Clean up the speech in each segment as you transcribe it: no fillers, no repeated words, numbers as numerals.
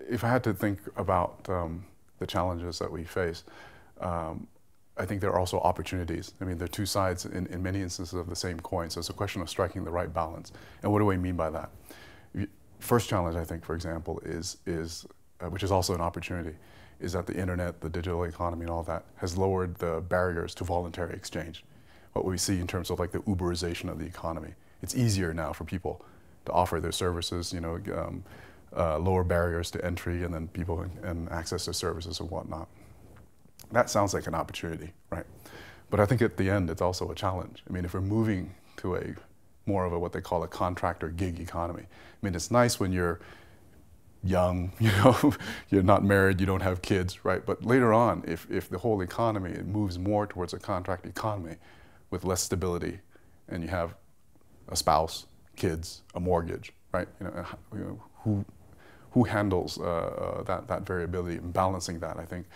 If I had to think about the challenges that we face, I think there are also opportunities. I mean, there are two sides in many instances of the same coin, so it's a question of striking the right balance. And what do I mean by that? First challenge, I think, for example, is which is also an opportunity, is that the internet, the digital economy and all that has lowered the barriers to voluntary exchange. What we see in terms of like the Uberization of the economy. It's easier now for people to offer their services, lower barriers to entry, and then people can access their services and whatnot. That sounds like an opportunity, right? But I think at the end, it's also a challenge. I mean, if we're moving to a more of a what they call a contractor gig economy, I mean, it's nice when you're young, you're not married, you don't have kids, right? But later on, if the whole economy moves more towards a contract economy with less stability, and you have a spouse, kids, a mortgage, right? Who handles that variability and balancing that, I think,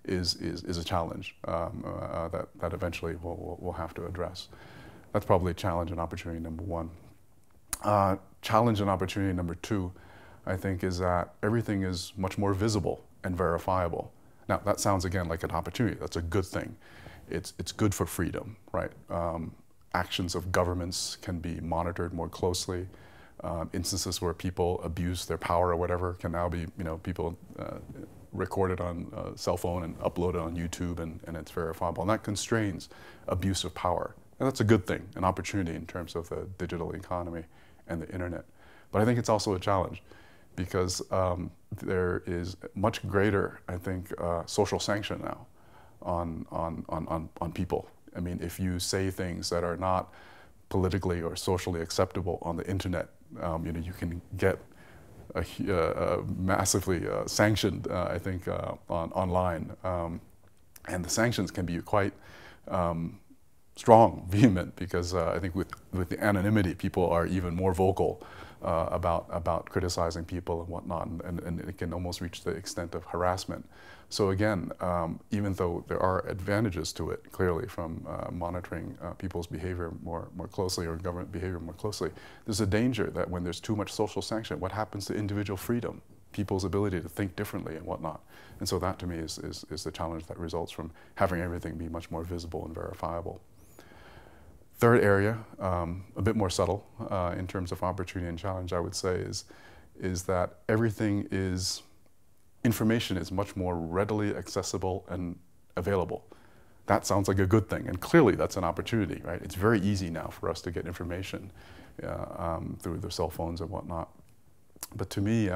is a challenge that eventually we'll have to address. That's probably challenge and opportunity number one. Challenge and opportunity number two, I think, is that everything is much more visible and verifiable. Now, that sounds again like an opportunity. That's a good thing. It's good for freedom, right? Actions of governments can be monitored more closely. Instances where people abuse their power or whatever can now be, people recorded on a cell phone and uploaded on YouTube, and it's verifiable. And that constrains abuse of power. And that's a good thing, an opportunity in terms of the digital economy and the internet. But I think it's also a challenge because there is much greater, I think, social sanction now on people. I mean, if you say things that are not politically or socially acceptable on the internet, you can get massively sanctioned, I think, online. And the sanctions can be quite strong, vehement, because I think with the anonymity, people are even more vocal about criticizing people and whatnot, and it can almost reach the extent of harassment. So again, even though there are advantages to it, clearly, from monitoring people's behavior more closely, or government behavior more closely, there's a danger that when there's too much social sanction, what happens to individual freedom, people's ability to think differently and whatnot. And so that, to me, is the challenge that results from having everything be much more visible and verifiable. Third area, a bit more subtle in terms of opportunity and challenge, I would say, is that information is much more readily accessible and available. That sounds like a good thing, and clearly that's an opportunity, right? It's very easy now for us to get information through the cell phones and whatnot. But to me,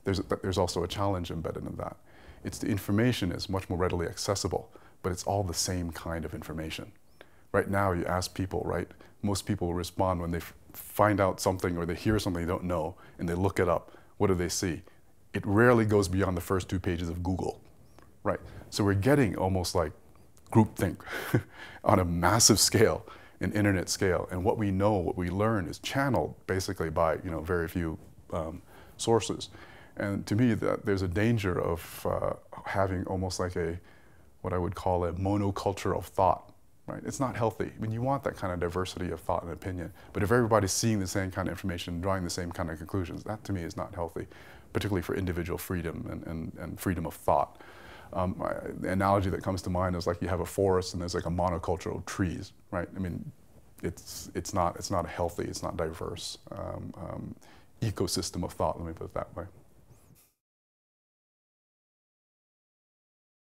there's also a challenge embedded in that. It's the information is much more readily accessible, but it's all the same kind of information. Right now, you ask people, right? Most people will respond when they find out something or they hear something they don't know, and they look it up. What do they see? It rarely goes beyond the first 2 pages of Google, right? So we're getting almost like groupthink on a massive scale, an internet scale. And what we know, what we learn, is channeled basically by very few sources. And to me, there's a danger of having almost like what I would call a monoculture of thought. Right? It's not healthy. I mean, you want that kind of diversity of thought and opinion, but if everybody's seeing the same kind of information, drawing the same kind of conclusions, that to me is not healthy, particularly for individual freedom and freedom of thought. The analogy that comes to mind is like you have a forest and there's like a monoculture of trees, right? I mean, it's not healthy, it's not diverse ecosystem of thought, let me put it that way.